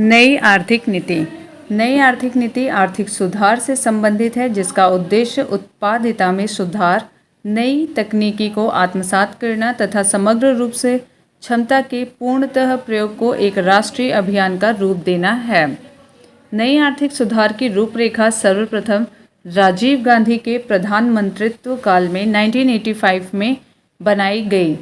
नई आर्थिक नीति। नई आर्थिक नीति आर्थिक सुधार से संबंधित है जिसका उद्देश्य उत्पादकता में सुधार, नई तकनीकी को आत्मसात करना तथा समग्र रूप से क्षमता के पूर्णतः प्रयोग को एक राष्ट्रीय अभियान का रूप देना है। नई आर्थिक सुधार की रूपरेखा सर्वप्रथम राजीव गांधी के प्रधानमंत्रित्व काल में 1985 में बनाई गई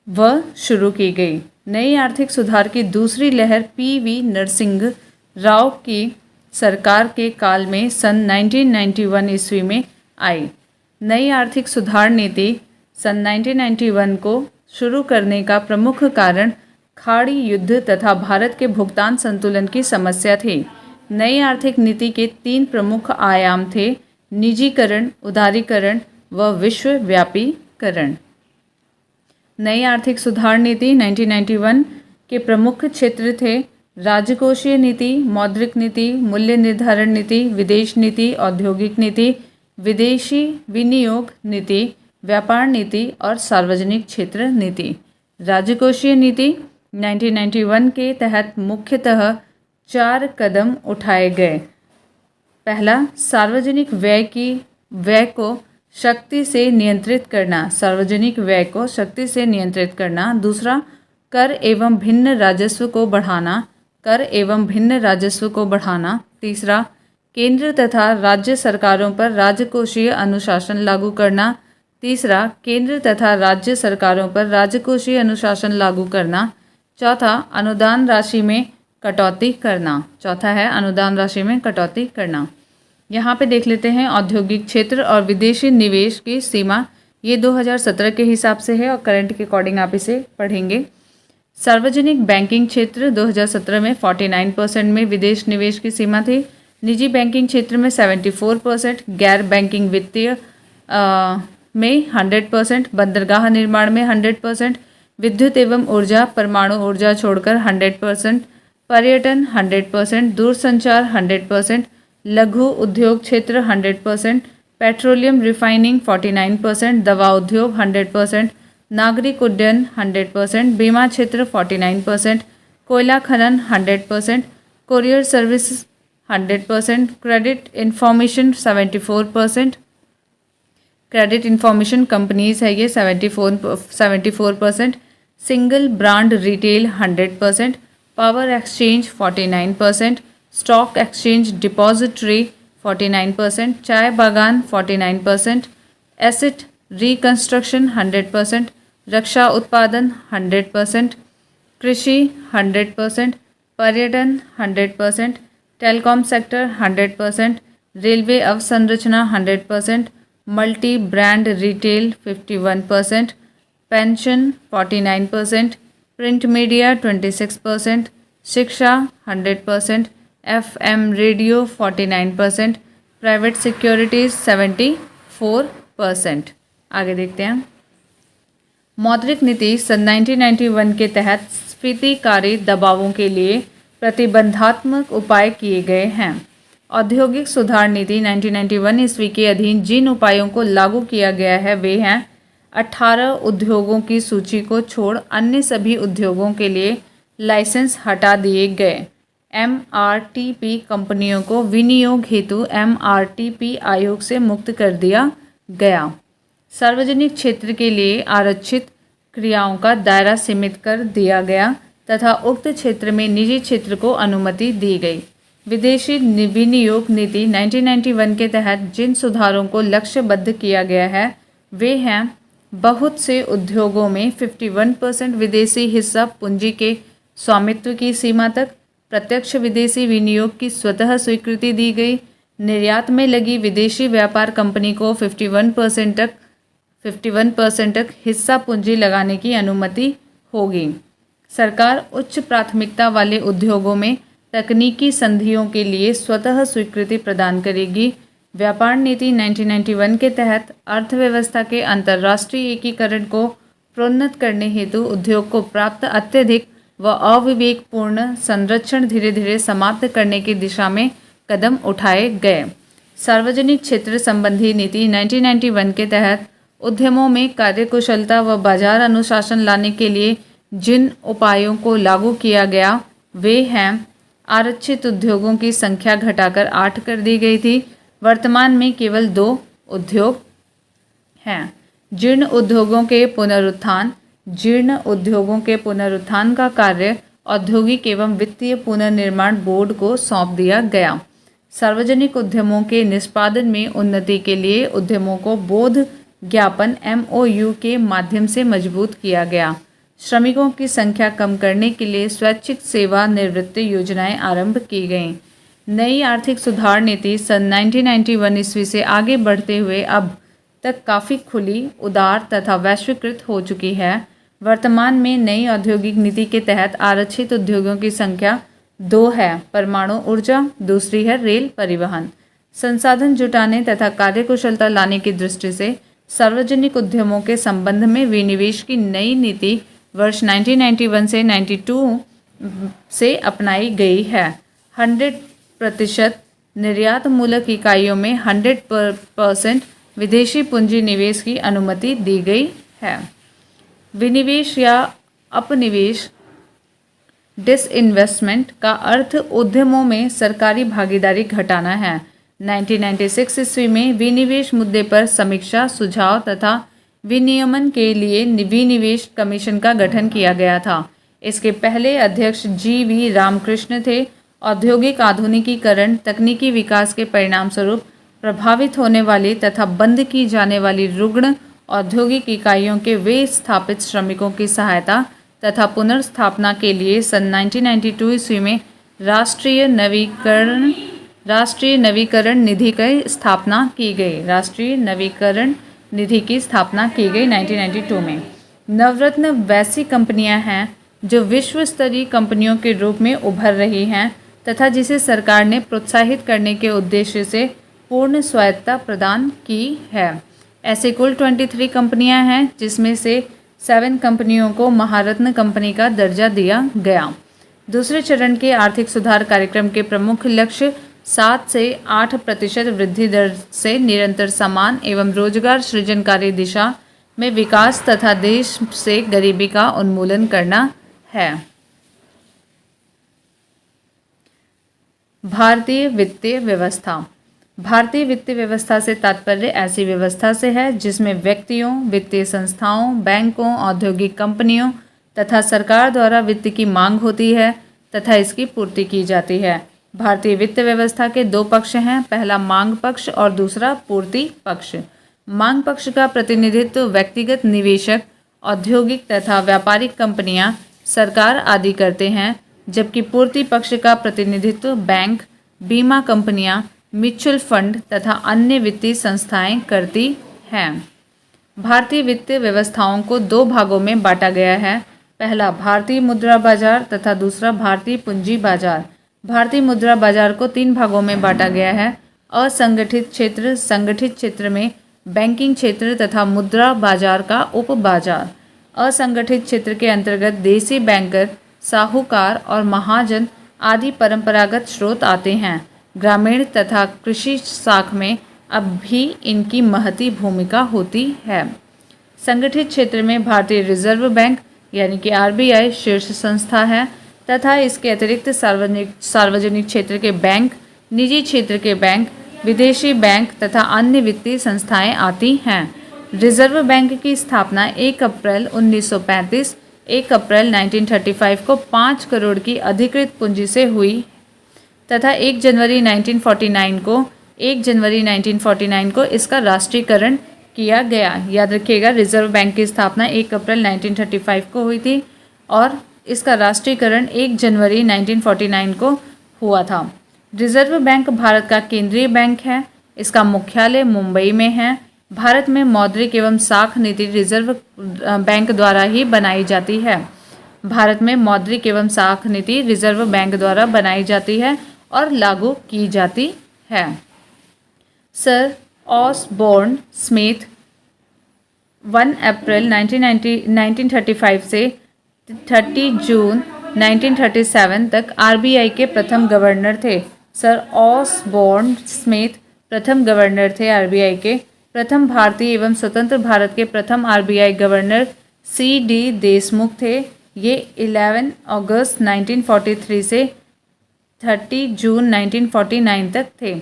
व शुरू की गई। नई आर्थिक सुधार की दूसरी लहर पी.वी. नरसिंह राव की सरकार के काल में सन 1991 ईस्वी में आई। नई आर्थिक सुधार नीति सन 1991 को शुरू करने का प्रमुख कारण खाड़ी युद्ध तथा भारत के भुगतान संतुलन की समस्या थी। नई आर्थिक नीति के 3 प्रमुख आयाम थे: निजीकरण, उदारीकरण व विश्वव्यापीकरण। नई आर्थिक सुधार नीति 1991 के प्रमुख क्षेत्र थे: राजकोषीय नीति, मौद्रिक नीति, मूल्य निर्धारण नीति, विदेश नीति, औद्योगिक नीति, विदेशी विनियोग नीति, व्यापार नीति और सार्वजनिक क्षेत्र नीति। राजकोषीय नीति 1991 के तहत मुख्यतः 4 कदम उठाए गए। पहला, सार्वजनिक व्यय को शक्ति से नियंत्रित करना। सार्वजनिक व्यय को शक्ति से नियंत्रित करना। दूसरा, कर एवं भिन्न राजस्व को बढ़ाना। कर एवं भिन्न राजस्व को बढ़ाना। तीसरा, केंद्र तथा राज्य सरकारों पर राजकोषीय अनुशासन लागू करना। तीसरा, केंद्र तथा राज्य सरकारों पर राजकोषीय अनुशासन लागू करना। चौथा, अनुदान राशि में कटौती करना। चौथा है अनुदान राशि में कटौती करना। यहाँ पे देख लेते हैं औद्योगिक क्षेत्र और विदेशी निवेश की सीमा। ये 2017 के हिसाब से है और करंट के अकॉर्डिंग आप इसे पढ़ेंगे। सार्वजनिक बैंकिंग क्षेत्र 2017 में 49% में विदेश निवेश की सीमा थी। निजी बैंकिंग क्षेत्र में 74%, गैर बैंकिंग वित्तीय में 100%, बंदरगाह निर्माण में 100%, विद्युत एवं ऊर्जा, परमाणु ऊर्जा छोड़कर 100%, पर्यटन 100%, दूरसंचार 100%, लघु उद्योग क्षेत्र 100%, पेट्रोलियम रिफाइनिंग 49%, दवा उद्योग 100%, नागरिक उड्डयन 100%, बीमा क्षेत्र 49%, कोयला खनन 100%, courier service 100%, credit information 74%, credit information companies है ये 74%, single brand retail 100%, power exchange 49%, stock exchange depository 49%, चाय बागान 49%, एसेट रिकंस्ट्रक्शन 100%, रक्षा उत्पादन 100%, कृषि 100%, पर्यटन 100%, टेलीकॉम सेक्टर 100%, रेलवे अवसंरचना 100%, multi brand retail 51%, pension 49%, print media 26%, शिक्षा 100%, FM रेडियो 49%, प्राइवेट सिक्योरिटीज़ 74%। आगे देखते हैं। मौद्रिक नीति सन 1991 के तहत स्फीतिकारी दबावों के लिए प्रतिबंधात्मक उपाय किए गए हैं। औद्योगिक सुधार नीति 1991 ईस्वी के अधीन जिन उपायों को लागू किया गया है वे हैं: 18 उद्योगों की सूची को छोड़ अन्य सभी उद्योगों के लिए लाइसेंस हटा दिए गए। MRTP कंपनियों को विनियोग हेतु MRTP आयोग से मुक्त कर दिया गया। सार्वजनिक क्षेत्र के लिए आरक्षित क्रियाओं का दायरा सीमित कर दिया गया तथा उक्त क्षेत्र में निजी क्षेत्र को अनुमति दी गई। विदेशी विनियोग नीति 1991 के तहत जिन सुधारों को लक्ष्यबद्ध किया गया है वे हैं: बहुत से उद्योगों में 51% विदेशी हिस्सा पूंजी के स्वामित्व की सीमा तक, प्रत्यक्ष विदेशी विनियोग की स्वतः स्वीकृति दी गई। निर्यात में लगी विदेशी व्यापार कंपनी को 51% तक हिस्सा पूंजी लगाने की अनुमति होगी। सरकार उच्च प्राथमिकता वाले उद्योगों में तकनीकी संधियों के लिए स्वतः स्वीकृति प्रदान करेगी। व्यापार नीति 1991 के तहत अर्थव्यवस्था के अंतर्राष्ट्रीय एकीकरण को प्रोन्नत करने हेतु उद्योग को प्राप्त अत्यधिक व अविवेकपूर्ण संरक्षण धीरे धीरे समाप्त करने की दिशा में कदम उठाए गए। सार्वजनिक क्षेत्र संबंधी नीति 1991 के तहत उद्यमों में कार्यकुशलता व बाजार अनुशासन लाने के लिए जिन उपायों को लागू किया गया वे हैं: आरक्षित उद्योगों की संख्या घटाकर 8 कर दी गई थी। वर्तमान में केवल 2 उद्योग हैं। जीर्ण उद्योगों के पुनरुत्थान का कार्य औद्योगिक एवं वित्तीय पुनर्निर्माण बोर्ड को सौंप दिया गया। सार्वजनिक उद्यमों के निष्पादन में उन्नति के लिए उद्यमों को बोध ज्ञापन MOU के माध्यम से मजबूत किया गया। श्रमिकों की संख्या कम करने के लिए स्वैच्छिक सेवा निवृत्ति योजनाएं आरंभ की गईं। नई आर्थिक सुधार नीति सन 1991 ईस्वी से आगे बढ़ते हुए अब तक काफ़ी खुली, उदार तथा वैश्वीकृत हो चुकी है। वर्तमान में नई औद्योगिक नीति के तहत आरक्षित उद्योगों की संख्या 2 है। परमाणु ऊर्जा, दूसरी है रेल परिवहन। संसाधन जुटाने तथा कार्यकुशलता लाने की दृष्टि से सार्वजनिक उद्यमों के संबंध में विनिवेश की नई नीति वर्ष 1991 से 92 से अपनाई गई है। 100% निर्यात मूलक इकाइयों में 100% विदेशी पूंजी निवेश की अनुमति दी गई है। विनिवेश या अपनिवेश डिसइन्वेस्टमेंट का अर्थ उद्यमों में सरकारी भागीदारी घटाना है। 1996 ईस्वी में विनिवेश मुद्दे पर समीक्षा, सुझाव तथा विनियमन के लिए विनिवेश कमीशन का गठन किया गया था। इसके पहले अध्यक्ष GV रामकृष्ण थे। औद्योगिक आधुनिकीकरण, तकनीकी विकास के परिणामस्वरूप प्रभावित होने वाली तथा बंद की जाने वाली रुग्ण औद्योगिक इकाइयों के वे स्थापित श्रमिकों की सहायता तथा पुनर्स्थापना के लिए सन 1992 ईस्वी में राष्ट्रीय नवीकरण निधि की स्थापना की गई। राष्ट्रीय नवीकरण निधि की स्थापना की गई 1992 में। नवरत्न वैसी कंपनियां हैं जो विश्व स्तरीय कंपनियों के रूप में उभर रही हैं तथा जिसे सरकार ने प्रोत्साहित करने के उद्देश्य से पूर्ण स्वायत्तता प्रदान की है। ऐसे कुल 23 कंपनियां हैं, जिसमें से 7 कंपनियों को महारत्न कंपनी का दर्जा दिया गया। दूसरे चरण के आर्थिक सुधार कार्यक्रम के प्रमुख लक्ष्य 7 से 8% वृद्धि दर से निरंतर समान एवं रोजगार सृजनकारी दिशा में विकास तथा देश से गरीबी का उन्मूलन करना है। भारतीय वित्तीय व्यवस्था। भारतीय वित्तीय व्यवस्था से तात्पर्य ऐसी व्यवस्था से है जिसमें व्यक्तियों, वित्तीय संस्थाओं, बैंकों, औद्योगिक कंपनियों तथा सरकार द्वारा वित्त की मांग होती है तथा इसकी पूर्ति की जाती है। भारतीय वित्त व्यवस्था के 2 पक्ष हैं, पहला मांग पक्ष और दूसरा पूर्ति पक्ष। मांग पक्ष का प्रतिनिधित्व व्यक्तिगत निवेशक, औद्योगिक तथा व्यापारिक कंपनियां, सरकार आदि करते हैं, जबकि पूर्ति पक्ष का प्रतिनिधित्व बैंक, बीमा कंपनियां, म्यूचुअल फंड तथा अन्य वित्तीय संस्थाएं करती हैं। भारतीय वित्तीय व्यवस्थाओं को 2 भागों में बांटा गया है, पहला भारतीय मुद्रा बाजार तथा दूसरा भारतीय पूंजी बाजार। भारतीय मुद्रा बाजार को 3 भागों में बांटा गया है, असंगठित क्षेत्र, संगठित क्षेत्र में बैंकिंग क्षेत्र तथा मुद्रा बाजार का उप बाजार। असंगठित क्षेत्र के अंतर्गत देसी बैंकर, साहूकार और महाजन आदि परंपरागत स्रोत आते हैं। ग्रामीण तथा कृषि शाख में अब भी इनकी महती भूमिका होती है। संगठित क्षेत्र में भारतीय रिजर्व बैंक यानी कि RBI शीर्ष संस्था है तथा इसके अतिरिक्त सार्वजनिक क्षेत्र के बैंक, निजी क्षेत्र के बैंक, विदेशी बैंक तथा अन्य वित्तीय संस्थाएं आती हैं। रिजर्व बैंक की स्थापना 1 अप्रैल 1935, 1 अप्रैल 1935 को 5 करोड़ की अधिकृत पूंजी से हुई तथा 1 जनवरी 1949 को इसका राष्ट्रीयकरण किया गया। याद रखिएगा, रिजर्व बैंक की स्थापना 1 अप्रैल 1935 को हुई थी और इसका राष्ट्रीयकरण 1 जनवरी 1949 को हुआ था। रिजर्व बैंक भारत का केंद्रीय बैंक है। इसका मुख्यालय मुंबई में है। भारत में मौद्रिक एवं साख नीति रिजर्व बैंक द्वारा ही बनाई जाती है। भारत में मौद्रिक एवं साख नीति रिजर्व बैंक द्वारा बनाई जाती है और लागू की जाती है। सर ऑसबोर्न स्मिथ 1 अप्रैल 1935 से 30 जून 1937 तक RBI के प्रथम गवर्नर थे। सर ऑसबोर्न स्मिथ प्रथम गवर्नर थे RBI के। प्रथम भारतीय एवं स्वतंत्र भारत के प्रथम RBI गवर्नर C.D. देशमुख थे। ये 11 अगस्त 1943 से 30 जून 1949 तक थे।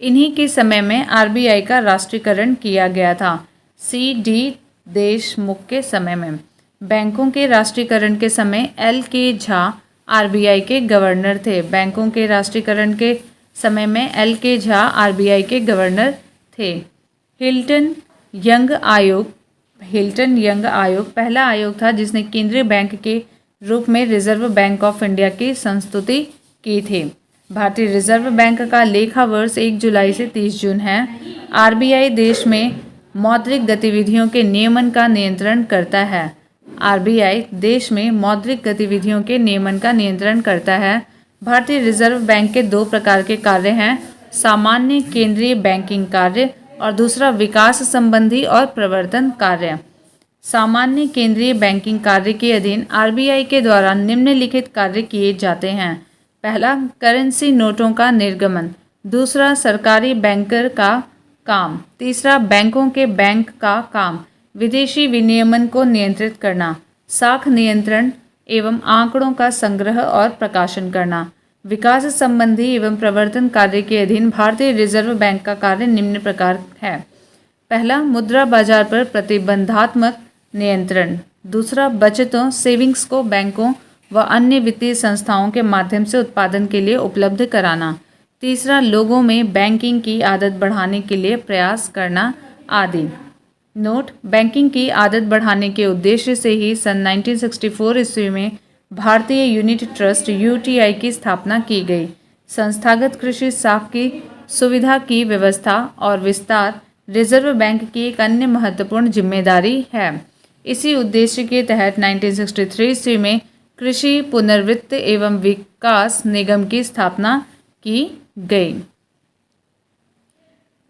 इन्हीं के समय में आरबीआई का राष्ट्रीयकरण किया गया था। सी.डी. देशमुख के समय में। बैंकों के राष्ट्रीयकरण के समय एल.के. झा आरबीआई के गवर्नर थे। बैंकों के राष्ट्रीयकरण के समय में एल.के. झा आरबीआई के गवर्नर थे। हिल्टन यंग आयोग पहला आयोग था जिसने केंद्रीय बैंक के रूप में रिजर्व बैंक ऑफ इंडिया की संस्तुति की थी। भारतीय रिजर्व बैंक का लेखा वर्ष 1 जुलाई से 30 जून है। आरबीआई देश में मौद्रिक गतिविधियों के नियमन का नियंत्रण करता है। आरबीआई देश में मौद्रिक गतिविधियों के नियमन का नियंत्रण करता है। भारतीय रिजर्व बैंक के 2 प्रकार के कार्य हैं, सामान्य केंद्रीय बैंकिंग कार्य और दूसरा विकास संबंधी और प्रवर्तन कार्य। सामान्य केंद्रीय बैंकिंग कार्य के अधीन आरबीआई के द्वारा निम्नलिखित कार्य किए जाते हैं। पहला, करेंसी नोटों का निर्गमन। दूसरा, सरकारी बैंकर का काम। तीसरा, बैंकों के बैंक का काम। विदेशी विनियमन को नियंत्रित करना। साख नियंत्रण एवं आंकड़ों का संग्रह और प्रकाशन करना। विकास संबंधी एवं प्रवर्तन कार्य के अधीन भारतीय रिजर्व बैंक का कार्य निम्न प्रकार है। पहला, मुद्रा बाजार पर प्रतिबंधात्मक नियंत्रण। दूसरा, बचतों सेविंग्स को बैंकों व अन्य वित्तीय संस्थाओं के माध्यम से उत्पादन के लिए उपलब्ध कराना। तीसरा, लोगों में बैंकिंग की आदत बढ़ाने के लिए प्रयास करना आदि। नोट, बैंकिंग की आदत बढ़ाने के उद्देश्य से ही सन 1964 ईस्वी में भारतीय यूनिट ट्रस्ट यूटीआई की स्थापना की गई। संस्थागत कृषि साख की सुविधा की व्यवस्था और विस्तार रिजर्व बैंक की एक अन्य महत्वपूर्ण जिम्मेदारी है। इसी उद्देश्य के तहत 1963 ईस्वी में कृषि पुनर्वित्त एवं विकास निगम की स्थापना की गई।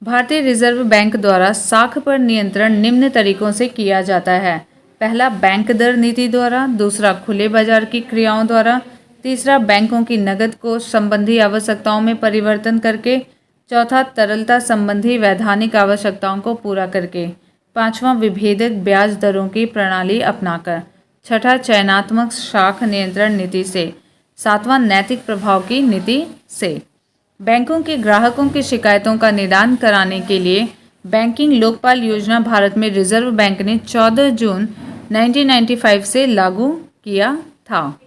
भारतीय रिजर्व बैंक द्वारा साख पर नियंत्रण निम्न तरीकों से किया जाता है। पहला, बैंक दर नीति द्वारा। दूसरा, खुले बाजार की क्रियाओं द्वारा। तीसरा, बैंकों की नकद कोष संबंधी आवश्यकताओं में परिवर्तन करके। चौथा, तरलता संबंधी वैधानिक आवश्यकताओं को पूरा करके। पांचवा, विभेदक ब्याज दरों की प्रणाली अपनाकर। छठा, चयनात्मक साख नियंत्रण नीति से। सातवां, नैतिक प्रभाव की नीति से। बैंकों के ग्राहकों की शिकायतों का निदान कराने के लिए बैंकिंग लोकपाल योजना भारत में रिजर्व बैंक ने 14 जून 1995 से लागू किया था।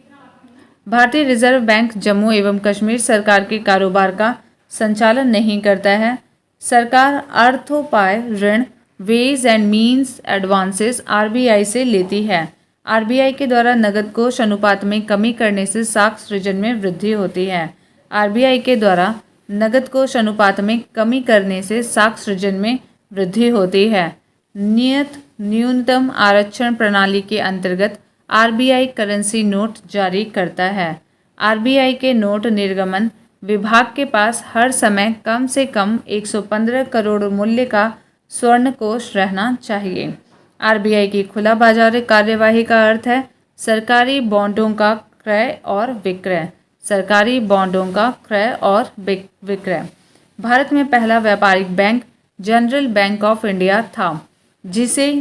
भारतीय रिजर्व बैंक जम्मू एवं कश्मीर सरकार के कारोबार का संचालन नहीं करता है। सरकार अर्थोपाय ऋण ways and means advances RBI से लेती है। आरबीआई के द्वारा नगद कोष अनुपात में कमी करने से साख सृजन में वृद्धि होती है। आरबीआई के द्वारा नगद कोष अनुपात में कमी करने से साख सृजन में वृद्धि होती है। नियत न्यूनतम आरक्षण प्रणाली के अंतर्गत आरबीआई करेंसी नोट जारी करता है। आरबीआई के नोट निर्गमन विभाग के पास हर समय कम से कम 115 करोड़ मूल्य का स्वर्ण कोष रहना चाहिए। आरबीआई की खुला बाजार कार्यवाही का अर्थ है सरकारी बॉन्डों का क्रय और विक्रय। सरकारी बॉन्डों का क्रय और विक्रय। भारत में पहला व्यापारिक bank general bank of India था जिसे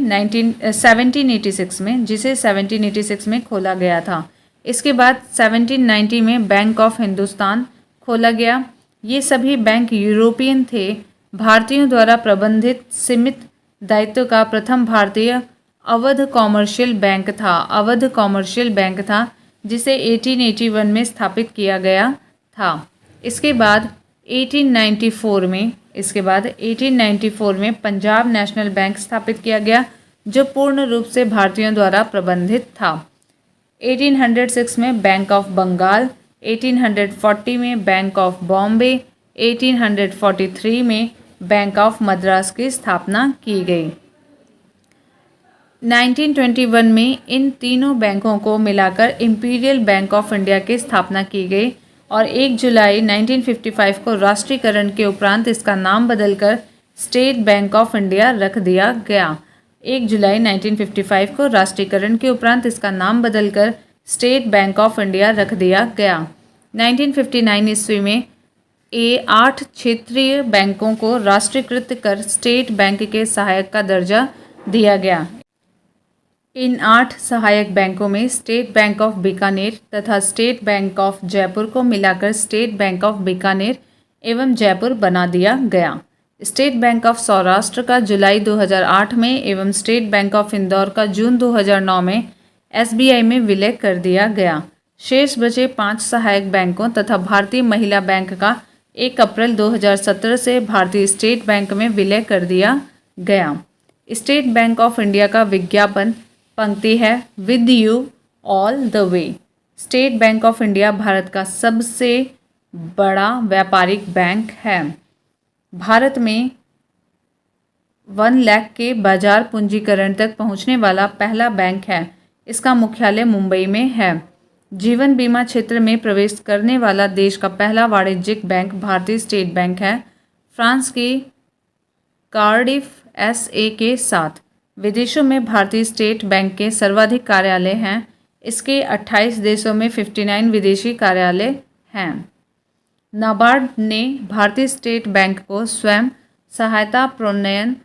1786 में खोला गया था। इसके बाद 1790 में बैंक ऑफ हिंदुस्तान खोला गया। ये सभी बैंक यूरोपियन थे। भारतीयों द्वारा प्रबंधित सीमित दायित्व का प्रथम भारतीय अवध कॉमर्शियल बैंक था जिसे 1881 में स्थापित किया गया था। इसके बाद 1894 में पंजाब नेशनल बैंक स्थापित किया गया जो पूर्ण रूप से भारतीयों द्वारा प्रबंधित था। 1806 में बैंक ऑफ बंगाल, 1840 में बैंक ऑफ बॉम्बे, 1843 में बैंक ऑफ मद्रास की स्थापना की गई। 1921 में इन तीनों बैंकों को मिलाकर इंपीरियल बैंक ऑफ इंडिया की स्थापना की गई और 1 जुलाई 1955 को राष्ट्रीयकरण के उपरांत इसका नाम बदलकर स्टेट बैंक ऑफ इंडिया रख दिया गया। 1 जुलाई 1955 को राष्ट्रीयकरण के उपरांत इसका नाम बदलकर स्टेट बैंक ऑफ इंडिया रख दिया गया। 1959 ईस्वी में 8 क्षेत्रीय बैंकों को राष्ट्रीयकृत कर स्टेट बैंक के सहायक का दर्जा दिया गया। इन 8 सहायक बैंकों में स्टेट बैंक ऑफ बीकानेर तथा स्टेट बैंक ऑफ जयपुर को मिलाकर स्टेट बैंक ऑफ बीकानेर एवं जयपुर बना दिया गया। स्टेट बैंक ऑफ सौराष्ट्र का जुलाई 2008 में एवं स्टेट बैंक ऑफ इंदौर का जून 2009 में एसबीआई में विलय कर दिया गया। शेष बचे 5 सहायक बैंकों तथा भारतीय महिला बैंक का 1 अप्रैल 2017 से भारतीय स्टेट बैंक में विलय कर दिया गया। स्टेट बैंक ऑफ इंडिया का विज्ञापन पंक्ति है, with you all the way. State bank of India Bharat का सबसे बड़ा व्यापारिक बैंक है। भारत में 1 लाख के बाजार पूंजीकरण तक पहुंचने वाला पहला बैंक है। इसका मुख्यालय मुंबई में है। जीवन बीमा क्षेत्र में प्रवेश करने वाला देश का पहला वाणिज्यिक बैंक भारतीय स्टेट बैंक है, फ्रांस की कार्डिफ एसए के साथ। विदेशों में भारतीय स्टेट बैंक के सर्वाधिक कार्यालय हैं। इसके 28 देशों में 59 विदेशी कार्यालय हैं। नाबार्ड ने भारतीय स्टेट बैंक को स्वयं सहायता प्रोन्नयन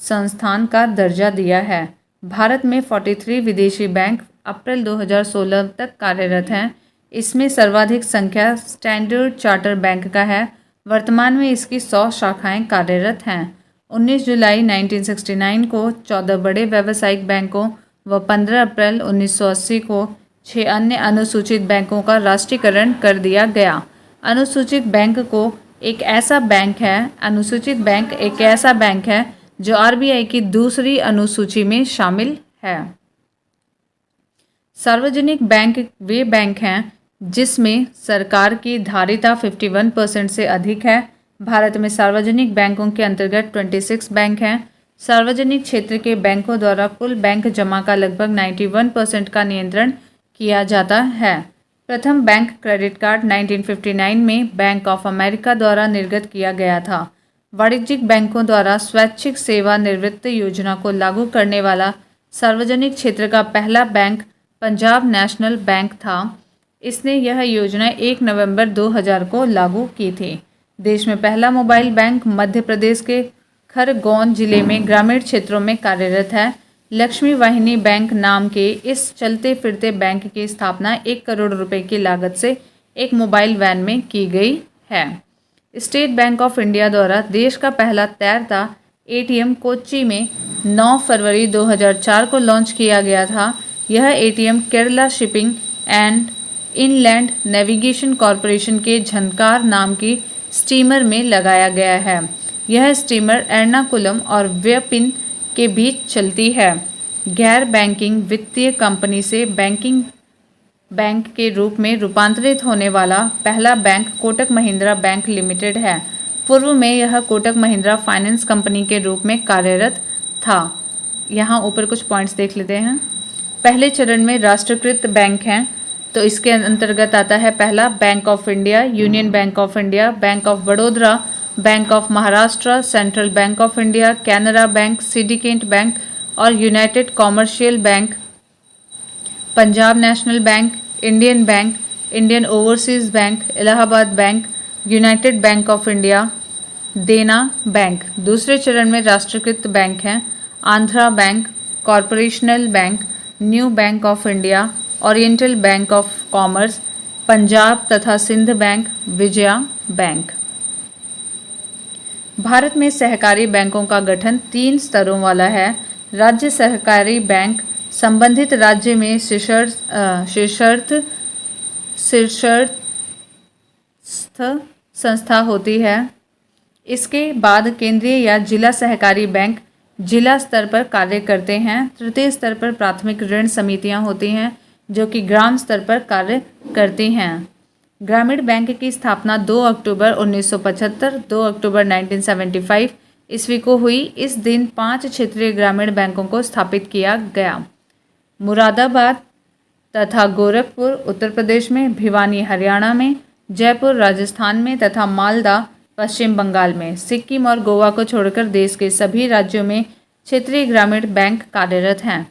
संस्थान का दर्जा दिया है। भारत में 43 विदेशी बैंक अप्रैल 2016 तक कार्यरत हैं। इसमें सर्वाधिक संख्या स्टैंडर्ड चार्टर बैंक का है। वर्तमान में इसकी 100 शाखाएं कार्यरत हैं। 19 जुलाई 1969 को 14 बड़े व्यावसायिक बैंकों व 15 अप्रैल 1980 को 6 अन्य अनुसूचित बैंकों का राष्ट्रीयकरण कर दिया गया। अनुसूचित बैंक एक ऐसा बैंक है जो आरबीआई की दूसरी अनुसूची में शामिल है। सार्वजनिक बैंक वे बैंक हैं जिसमें सरकार की धारिता 51% से अधिक है। भारत में सार्वजनिक बैंकों के अंतर्गत 26 बैंक हैं। सार्वजनिक क्षेत्र के बैंकों द्वारा कुल बैंक जमा का लगभग 91% का नियंत्रण किया जाता है। प्रथम बैंक क्रेडिट कार्ड 1959 में बैंक ऑफ अमेरिका द्वारा निर्गत किया गया था। वाणिज्यिक बैंकों द्वारा स्वैच्छिक सेवानिवृत्ति योजना को लागू करने वाला सार्वजनिक क्षेत्र का पहला बैंक पंजाब नेशनल बैंक था। इसने यह योजना 1 नवंबर 2000 को लागू की थी। देश में पहला मोबाइल बैंक मध्य प्रदेश के खरगोन जिले में ग्रामीण क्षेत्रों में कार्यरत है। लक्ष्मी वाहिनी बैंक नाम के इस चलते फिरते बैंक की स्थापना 1 करोड़ रुपए की लागत से एक मोबाइल वैन में की गई है। स्टेट बैंक ऑफ इंडिया द्वारा देश का पहला तैरता एटीएम कोच्चि में 9 फरवरी 2004 को लॉन्च किया गया था। यह ATM Kerala shipping and inland navigation corporation के झनकार नाम की स्टीमर में लगाया गया है। यह स्टीमर एर्नाकुलम और व्यपिन के बीच चलती है। गैर बैंकिंग वित्तीय कंपनी से बैंक के रूप में रूपांतरित होने वाला पहला bank Kotak Mahindra bank limited है। पूर्व में यह कोटक महिंद्रा फाइनेंस कंपनी के रूप में कार्यरत था। यहाँ ऊपर कुछ पॉइंट्स देख लेते हैं। पहले चरण में राष्ट्रीयकृत बैंक हैं, तो इसके अंतर्गत आता है पहला Bank of India, Union Bank of India, Bank of Baroda, Bank of Maharashtra, Central Bank of India, Canara Bank, Syndicate Bank और United Commercial Bank, Punjab National Bank, Indian Bank, Indian Overseas Bank, Allahabad Bank, United Bank of India, Dena Bank. दूसरे चरण में राष्ट्रीयकृत बैंक हैं Andhra Bank, Corporational Bank, New Bank of India, Oriental Bank of Commerce, Punjab तथा Sind Bank, Vijaya Bank. Bharat में सहकारी बैंकों का गठन 3 स्तरों वाला है। राज्य सहकारी बैंक संबंधित राज्य में शीर्षस्थ संस्था होती है। इसके बाद केंद्रीय या जिला सहकारी बैंक जिला स्तर पर कार्य करते हैं। तृतीय स्तर पर प्राथमिक ऋण समितियां होती हैं जो कि ग्राम स्तर पर कार्य करती हैं। ग्रामीण बैंक की स्थापना 2 अक्टूबर 1975, 2 अक्टूबर 1975 ईस्वी को हुई। इस दिन 5 क्षेत्रीय ग्रामीण बैंकों को स्थापित किया गया। मुरादाबाद तथा गोरखपुर उत्तर प्रदेश में, भिवानी हरियाणा में, जयपुर राजस्थान में तथा मालदा पश्चिम बंगाल में। सिक्किम और गोवा को छोड़कर देश के सभी राज्यों में क्षेत्रीय ग्रामीण बैंक कार्यरत हैं।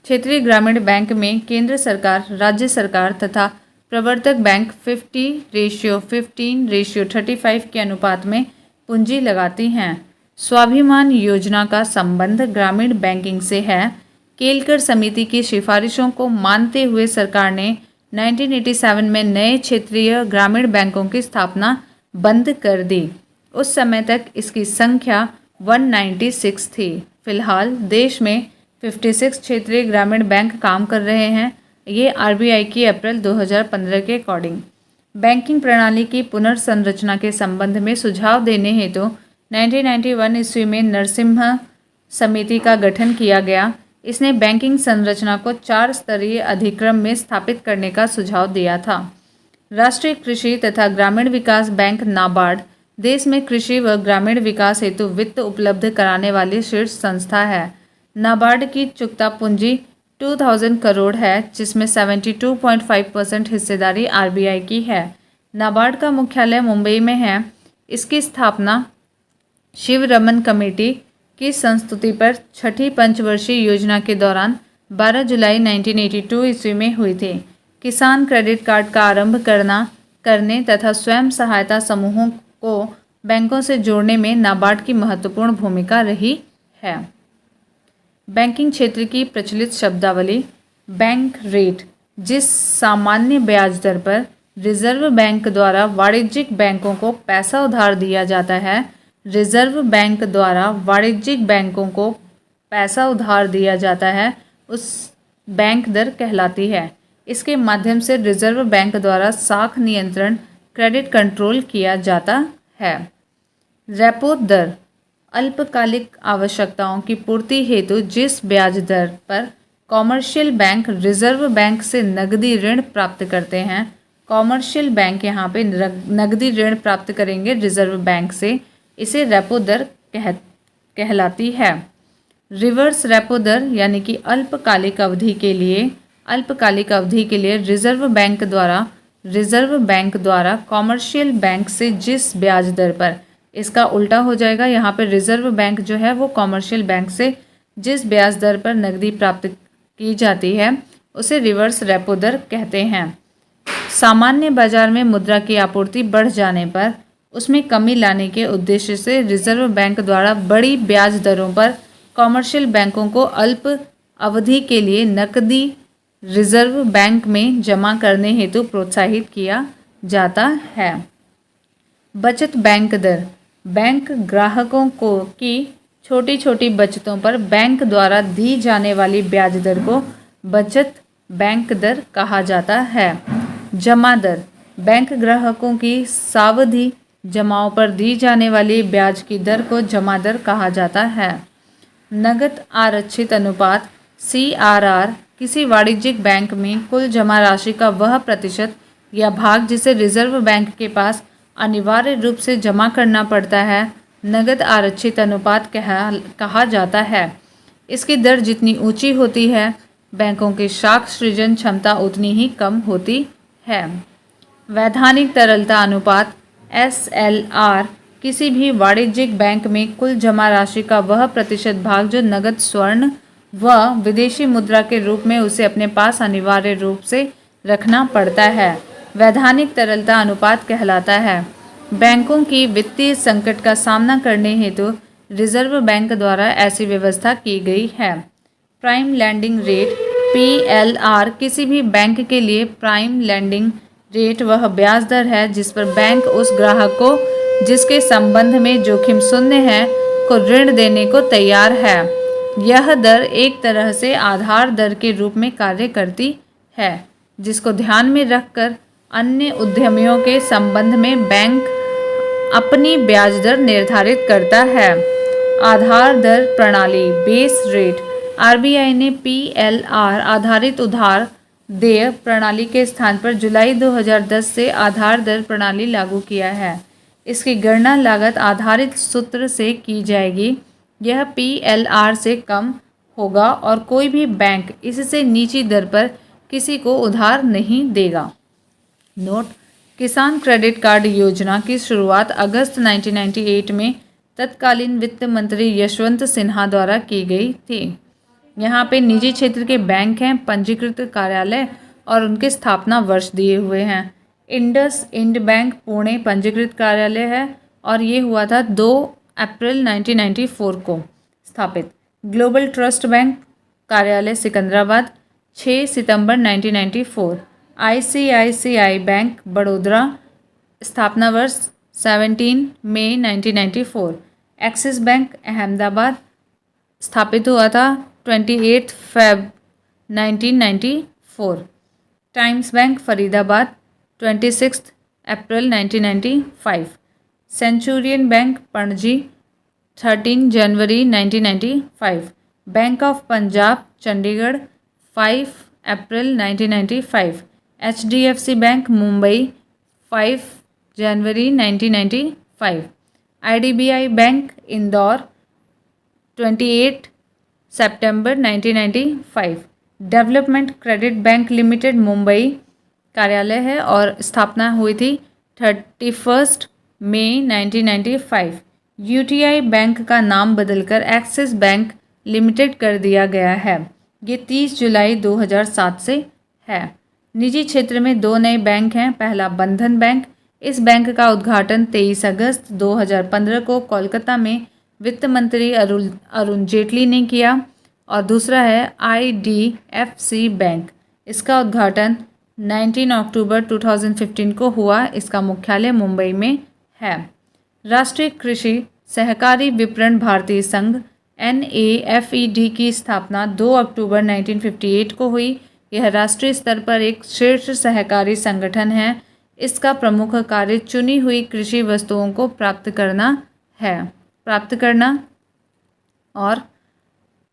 क्षेत्रीय ग्रामीण बैंक में केंद्र सरकार, राज्य सरकार तथा प्रवर्तक बैंक 50:15:35 के अनुपात में पूंजी लगाती हैं। स्वाभिमान योजना का संबंध ग्रामीण बैंकिंग से है। केलकर समिति की सिफारिशों को मानते हुए सरकार ने 1987 में नए क्षेत्रीय ग्रामीण बैंकों की स्थापना बंद कर दी। उस समय तक इसकी संख्या 196 थी। फिलहाल देश में 56 क्षेत्रीय ग्रामीण बैंक काम कर रहे हैं। ये आरबीआई की अप्रैल 2015 के अकॉर्डिंग। बैंकिंग प्रणाली की पुनर्संरचना के संबंध में सुझाव देने हेतु 1991 ईस्वी में नरसिम्हा समिति का गठन किया गया। इसने बैंकिंग संरचना को 4 स्तरीय अधिक्रम में स्थापित करने का सुझाव दिया था। राष्ट्रीय कृषि तथा ग्रामीण विकास बैंक नाबार्ड देश में कृषि व ग्रामीण विकास हेतु वित्त उपलब्ध कराने वाली शीर्ष संस्था है। नाबार्ड की चुकता पूंजी 2000 करोड़ है, जिसमें 72.5% हिस्सेदारी आरबीआई की है। नाबार्ड का मुख्यालय मुंबई में है। इसकी स्थापना शिवरमन कमेटी की संस्तुति पर छठी पंचवर्षीय योजना के दौरान 12 जुलाई 1982 ईस्वी में हुई थी। किसान क्रेडिट कार्ड का आरंभ करने तथा स्वयं सहायता समूहों को बैंकों से जोड़ने में नाबार्ड की महत्वपूर्ण भूमिका रही है। बैंकिंग क्षेत्र की प्रचलित शब्दावली। बैंक रेट, जिस सामान्य ब्याज दर पर रिजर्व बैंक द्वारा वाणिज्यिक बैंकों को पैसा उधार दिया जाता है, रिजर्व बैंक द्वारा वाणिज्यिक बैंकों को पैसा उधार दिया जाता है, उस बैंक दर कहलाती है। इसके माध्यम से रिजर्व बैंक द्वारा साख नियंत्रण, क्रेडिट कंट्रोल किया जाता है। रेपो दर, अल्पकालिक आवश्यकताओं की पूर्ति हेतु जिस ब्याज दर पर कॉमर्शियल बैंक रिजर्व बैंक से नकदी ऋण प्राप्त करते हैं, कॉमर्शियल बैंक यहाँ पे नकदी ऋण प्राप्त करेंगे रिजर्व बैंक से, इसे रेपो दर कहलाती है। रिवर्स रेपो दर यानी कि अल्पकालिक अवधि के लिए रिजर्व बैंक द्वारा कॉमर्शियल बैंक से जिस ब्याज दर पर, इसका उल्टा हो जाएगा, यहाँ पर रिजर्व बैंक जो है वो कॉमर्शियल बैंक से जिस ब्याज दर पर नकदी प्राप्त की जाती है उसे रिवर्स रेपो दर कहते हैं। सामान्य बाजार में मुद्रा की आपूर्ति बढ़ जाने पर उसमें कमी लाने के उद्देश्य से रिजर्व बैंक द्वारा बड़ी ब्याज दरों पर कॉमर्शियल बैंकों को अल्प अवधि के लिए नकदी रिजर्व बैंक में जमा करने हेतु प्रोत्साहित किया जाता है। बचत बैंक दर, बैंक ग्राहकों को की छोटी छोटी बचतों पर बैंक द्वारा दी जाने वाली ब्याज दर को बचत बैंक दर कहा जाता है। जमा दर, बैंक ग्राहकों की सावधि जमाओं पर दी जाने वाली ब्याज की दर को जमा दर कहा जाता है। नगद आरक्षित अनुपात CRR, किसी वाणिज्यिक बैंक में कुल जमा राशि का वह प्रतिशत या भाग जिसे रिजर्व बैंक के पास अनिवार्य रूप से जमा करना पड़ता है, नगद आरक्षित अनुपात कहा जाता है। इसकी दर जितनी ऊंची होती है, बैंकों की साख सृजन क्षमता उतनी ही कम होती है। वैधानिक तरलता अनुपात SLR, किसी भी वाणिज्यिक बैंक में कुल जमा राशि का वह प्रतिशत भाग जो नगद, स्वर्ण व विदेशी मुद्रा के रूप में उसे अपने पास अनिवार्य रूप से रखना पड़ता है, वैधानिक तरलता अनुपात कहलाता है। बैंकों की वित्तीय संकट का सामना करने हेतु रिजर्व बैंक द्वारा ऐसी व्यवस्था की गई है। प्राइम लैंडिंग रेट PLR, किसी भी बैंक के लिए प्राइम लैंडिंग रेट वह ब्याज दर है जिस पर बैंक उस ग्राहक को जिसके संबंध में जोखिम शून्य है को ऋण देने को तैयार है। यह दर एक तरह से आधार दर के रूप में कार्य करती है, जिसको ध्यान में रखकर अन्य उद्यमियों के संबंध में बैंक अपनी ब्याज दर निर्धारित करता है। आधार दर प्रणाली, बेस रेट, आरबीआई ने PLR आधारित उधार देय प्रणाली के स्थान पर जुलाई 2010 से आधार दर प्रणाली लागू किया है। इसकी गणना लागत आधारित सूत्र से की जाएगी। यह PLR से कम होगा और कोई भी बैंक इससे नीची दर पर किसी को उधार नहीं देगा। नोट: किसान क्रेडिट कार्ड योजना की शुरुआत अगस्त 1998 में तत्कालीन वित्त मंत्री यशवंत सिन्हा द्वारा की गई थी। यहाँ पे निजी क्षेत्र के बैंक हैं, पंजीकृत कार्यालय और उनके स्थापना वर्ष दिए हुए हैं। इंडसइंड बैंक पुणे पंजीकृत कार्यालय है और ये हुआ था 2 अप्रैल 1994 को स्थापित। ग्लोबल ट्रस्ट बैंक कार्यालय सिकंदराबाद, 6 सितंबर 1994। ICICI बैंक बड़ौदा, स्थापना वर्ष 17 मई 1994। एक्सिस बैंक अहमदाबाद, स्थापित हुआ था 28 Feb 1994। Times bank Faridabad, 26 April 1995। Centurion bank Panaji, 13 January 1995। Bank of Punjab Chandigarh, 5 April 1995। HDFC bank Mumbai, 5 January 1995। IDBI bank Indore, 28 September 1995। Development credit bank limited Mumbai कार्यालय है और स्थापना हुई थी 31 मई 1995। UTI बैंक का नाम बदलकर एक्सिस बैंक लिमिटेड कर दिया गया है। ये 30 जुलाई 2007 से है। निजी क्षेत्र में 2 नए बैंक हैं। पहला बंधन बैंक, इस बैंक का उद्घाटन 23 अगस्त 2015 को कोलकाता में वित्त मंत्री अरुण जेटली ने किया। और दूसरा है IDFC बैंक, इसका उद्घाटन 19 अक्टूबर 2015 को हुआ। इसका मुख्यालय मुंबई में है। राष्ट्रीय कृषि सहकारी विपणन भारतीय संघ NAFED की स्थापना 2 अक्टूबर 1958 को हुई। यह राष्ट्रीय स्तर पर एक शीर्ष सहकारी संगठन है। इसका प्रमुख कार्य चुनी हुई कृषि वस्तुओं को प्राप्त करना और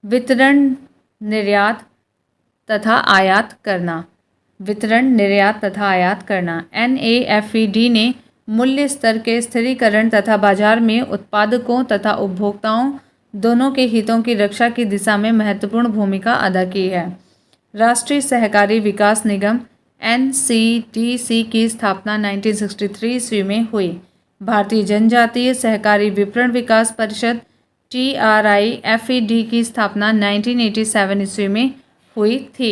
वितरण, निर्यात तथा आयात करना। NAFED ने मूल्य स्तर के स्थिरीकरण तथा बाजार में उत्पादकों तथा उपभोक्ताओं दोनों के हितों की रक्षा की दिशा में महत्वपूर्ण भूमिका अदा की है। राष्ट्रीय सहकारी विकास निगम NCDC की स्थापना 1963 ईस्वी में हुई। भारतीय जनजातीय सहकारी विपणन विकास परिषद TRIFED की स्थापना 1987 ईस्वी में हुई थी।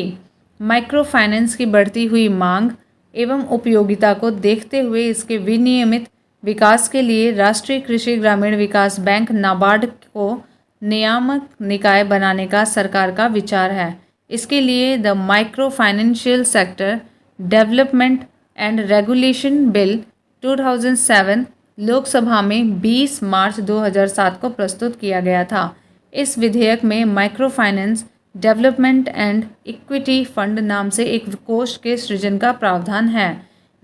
माइक्रो फाइनेंस की बढ़ती हुई मांग एवं उपयोगिता को देखते हुए इसके विनियमित विकास के लिए राष्ट्रीय कृषि ग्रामीण विकास बैंक नाबार्ड को नियामक निकाय बनाने का सरकार का विचार है। इसके लिए the micro financial sector development and regulation bill 2007 Lok Sabha में 20 मार्च 2007 को प्रस्तुत किया गया था। इस विधेयक में micro finance development and equity fund नाम से एक कोष के सृजन का प्रावधान है।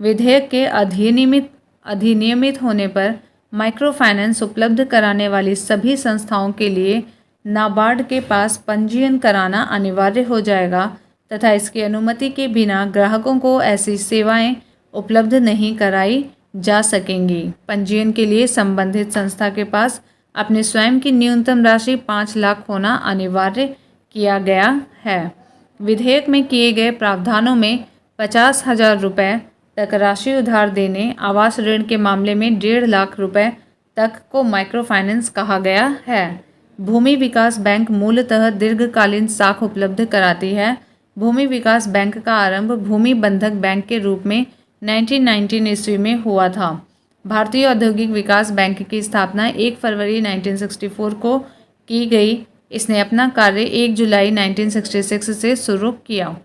विधेयक के अधिनियमित होने पर माइक्रो फाइनेंस उपलब्ध कराने वाली सभी संस्थाओं के लिए नाबार्ड के पास पंजीयन कराना अनिवार्य हो जाएगा तथा इसकी अनुमति के बिना ग्राहकों को ऐसी सेवाएं उपलब्ध नहीं कराई जा सकेंगी। पंजीयन के लिए संबंधित संस्था के पास अपने स्वयं की न्यूनतम राशि 5 लाख होना अनिवार्य किया गया है। विधेयक में किए गए प्रावधानों में 50,000 रुपये तक राशि उधार देने, आवास ऋण के मामले में 1.5 लाख रुपए तक को माइक्रो फाइनेंस कहा गया है। भूमि विकास बैंक मूलतः दीर्घकालीन साख उपलब्ध कराती है। भूमि विकास बैंक का आरंभ भूमि बंधक बैंक के रूप में 1919 ईस्वी में हुआ था। भारतीय औद्योगिक विकास बैंक की स्थापना 1 फरवरी 1964 को की गई। इसने अपना कार्य 1 जुलाई 1966 से शुरू किया।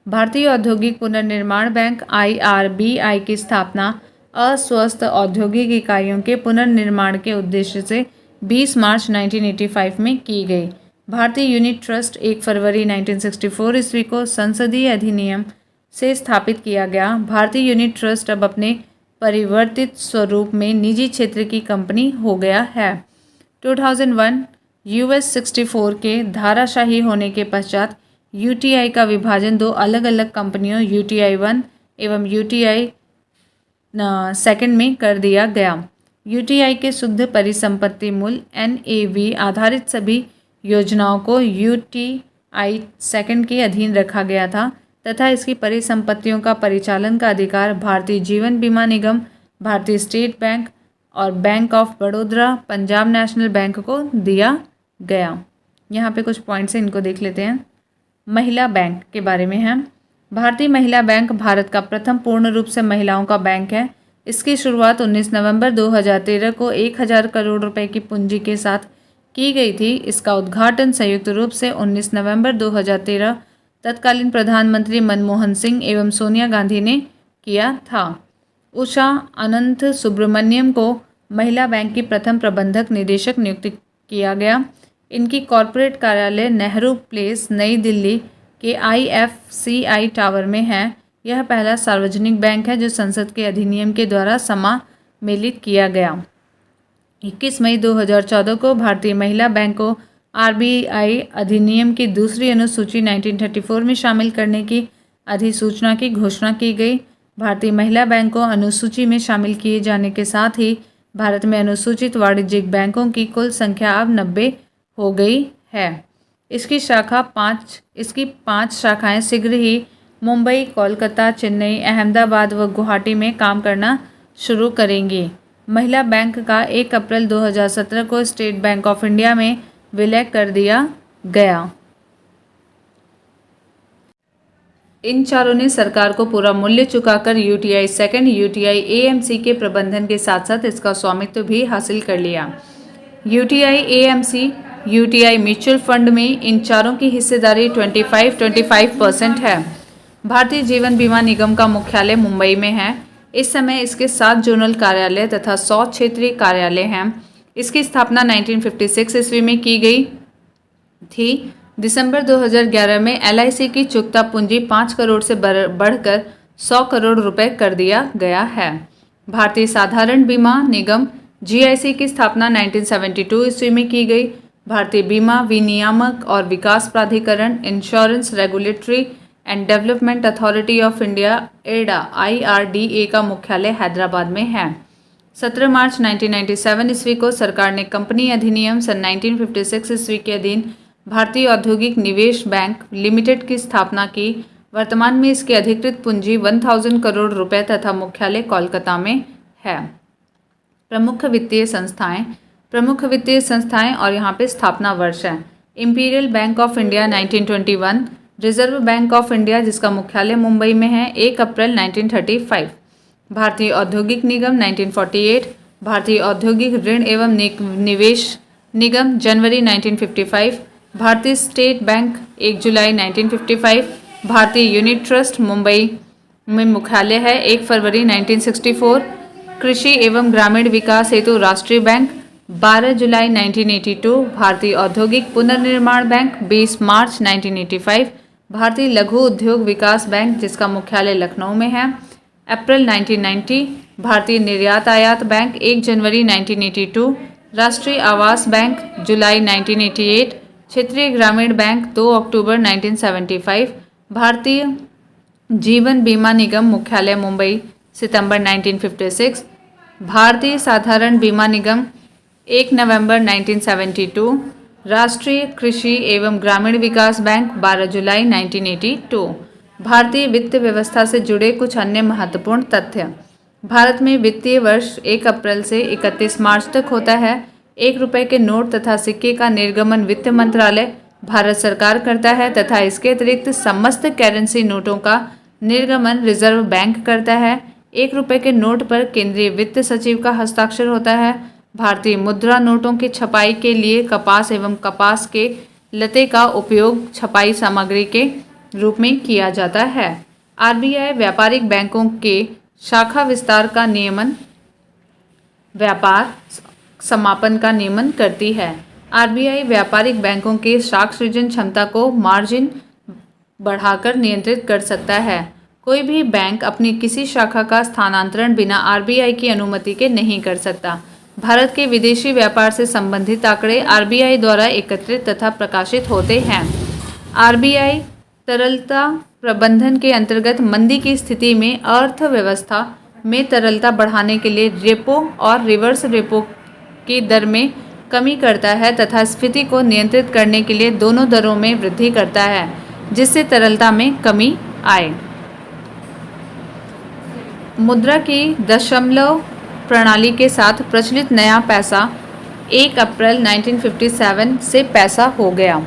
भारतीय औद्योगिक पुनर्निर्माण बैंक IRBI की स्थापना अस्वस्थ औद्योगिक इकाइयों के पुनर्निर्माण के उद्देश्य से 20 मार्च 1985 में की गई। भारतीय यूनिट ट्रस्ट 1 फरवरी 1964 ईस्वी को संसदीय अधिनियम से स्थापित किया गया। भारतीय यूनिट ट्रस्ट अब अपने परिवर्तित स्वरूप में निजी क्षेत्र की कंपनी हो गया है। 2001 US 64 के धाराशाही होने के पश्चात UTI का विभाजन 2 अलग अलग कंपनियों UTI 1 एवं UTI 2 में कर दिया गया। UTI के शुद्ध परिसंपत्ति मूल्य NAV आधारित सभी योजनाओं को UTI 2 के अधीन रखा गया था तथा इसकी परिसंपत्तियों का परिचालन का अधिकार भारतीय जीवन बीमा निगम, भारतीय स्टेट बैंक और bank of Baroda, Punjab National bank को दिया गया। यहाँ पे कुछ पॉइंट्स हैं, इनको देख लेते हैं। महिला बैंक के बारे में है। भारतीय महिला बैंक भारत का प्रथम पूर्ण रूप से महिलाओं का बैंक है। इसकी शुरुआत 19 नवंबर 2013 को 1000 करोड़ रुपए की पूंजी के साथ की गई थी। इसका उद्घाटन संयुक्त रूप से 19 नवंबर 2013 तत्कालीन प्रधानमंत्री मनमोहन सिंह एवं सोनिया गांधी ने किया था। उषा अनंत सुब्रमण्यम को महिला बैंक की प्रथम प्रबंधक निदेशक नियुक्त किया गया। इनकी कॉरपोरेट कार्यालय नेहरू प्लेस नई दिल्ली के IFCI टावर में है। यह पहला सार्वजनिक बैंक है जो संसद के अधिनियम के द्वारा समामेलित किया गया। 21 मई 2014 को भारतीय महिला बैंक को RBI अधिनियम की दूसरी अनुसूची 1934 में शामिल करने की अधिसूचना की घोषणा की गई। भारतीय महिला बैंक को अनुसूची में शामिल किए जाने के साथ ही भारत में अनुसूचित वाणिज्यिक बैंकों की कुल संख्या अब 90 हो गई है। इसकी 5 शाखाएं शीघ्र ही मुंबई, कोलकाता, चेन्नई, अहमदाबाद व गुवाहाटी में काम करना शुरू करेंगी। महिला बैंक का 1 अप्रैल 2017 को स्टेट बैंक ऑफ इंडिया में विलय कर दिया गया। इन चारों ने सरकार को पूरा मूल्य चुकाकर UTI सेकंड, UTI AMC के प्रबंधन के साथ साथ इसका स्वामित्व भी हासिल कर लिया। UTI AMC UTI mutual fund में इन चारों की हिस्सेदारी 25% है। भारतीय जीवन बीमा निगम का मुख्यालय मुंबई में है। इस समय इसके 7 जोनल कार्यालय तथा 100 क्षेत्रीय कार्यालय हैं। इसकी स्थापना 1956 ईस्वी में की गई थी। दिसंबर 2011 में LIC की चुकता पूंजी 5 करोड़ से बढ़कर 100 करोड़ रुपए कर दिया गया है। भारतीय साधारण बीमा निगम GIC की स्थापना 1972 ईस्वी में की गई। भारतीय बीमा विनियामक और विकास प्राधिकरण insurance regulatory and development authority of India एडा IRDA का मुख्यालय हैदराबाद में है। 17 मार्च 1997 ईस्वी को सरकार ने कंपनी अधिनियम सन 1956 ईस्वी के अधीन भारतीय औद्योगिक निवेश बैंक लिमिटेड की स्थापना की। वर्तमान में इसकी अधिकृत पूंजी 1000 करोड़ रुपए तथा मुख्यालय कोलकाता में है। प्रमुख वित्तीय संस्थाएं और यहाँ पे स्थापना वर्ष है। Imperial bank of India 1921, reserve bank of India जिसका मुख्यालय मुंबई में है 1 अप्रैल 1935, भारतीय औद्योगिक निगम 1948, भारतीय औद्योगिक ऋण एवं निवेश निगम जनवरी 1955, भारतीय स्टेट बैंक 1 जुलाई 1955, भारतीय यूनिट ट्रस्ट मुंबई में मुख्यालय है 1 फरवरी 1964, कृषि एवं ग्रामीण विकास हेतु राष्ट्रीय बैंक 12 जुलाई 1982, भारतीय औद्योगिक पुनर्निर्माण बैंक 20 मार्च 1985, भारतीय लघु उद्योग विकास बैंक जिसका मुख्यालय लखनऊ में है अप्रैल 1990, भारतीय निर्यात आयात बैंक 1 जनवरी 1982, राष्ट्रीय आवास बैंक जुलाई 1988, क्षेत्रीय ग्रामीण बैंक 2 अक्टूबर 1975, भारतीय जीवन बीमा निगम मुख्यालय मुंबई सितंबर 1956, भारतीय साधारण बीमा निगम 1 नवंबर 1972, राष्ट्रीय कृषि एवं ग्रामीण विकास बैंक 12 जुलाई 1982। भारतीय वित्त व्यवस्था से जुड़े कुछ अन्य महत्वपूर्ण तथ्य। भारत में वित्तीय वर्ष 1 अप्रैल से 31 मार्च तक होता है। 1 रुपये के नोट तथा सिक्के का निर्गमन वित्त मंत्रालय भारत सरकार करता है तथा इसके अतिरिक्त समस्त करेंसी नोटों का निर्गमन रिजर्व बैंक करता है। 1 रुपये के नोट पर केंद्रीय वित्त सचिव का हस्ताक्षर होता है। भारतीय मुद्रा नोटों की छपाई के लिए कपास एवं कपास के लते का उपयोग छपाई सामग्री के रूप में किया जाता है। RBI व्यापारिक बैंकों के शाखा विस्तार का नियमन, व्यापार समापन का नियमन करती है। RBI व्यापारिक बैंकों के शाख सृजन क्षमता को मार्जिन बढ़ाकर नियंत्रित कर सकता है। कोई भी बैंक अपनी किसी शाखा का स्थानांतरण बिना RBI की अनुमति के नहीं कर सकता। भारत के विदेशी व्यापार से संबंधित आंकड़े RBI द्वारा एकत्रित तथा प्रकाशित होते हैं। RBI तरलता प्रबंधन के अंतर्गत मंदी की स्थिति में अर्थव्यवस्था में तरलता बढ़ाने के लिए रेपो और रिवर्स रेपो की दर में कमी करता है तथा स्फीति को नियंत्रित करने के लिए दोनों दरों में वृद्धि करता है जिससे तरलता में कमी आए। मुद्रा की दशमलव प्रणाली के साथ प्रचलित नया पैसा 1 अप्रैल 1957 से पैसा हो गया।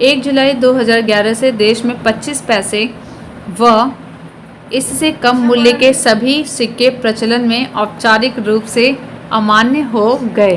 1 जुलाई 2011 से देश में 25 पैसे व इससे कम मूल्य के सभी सिक्के प्रचलन में औपचारिक रूप से अमान्य हो गए।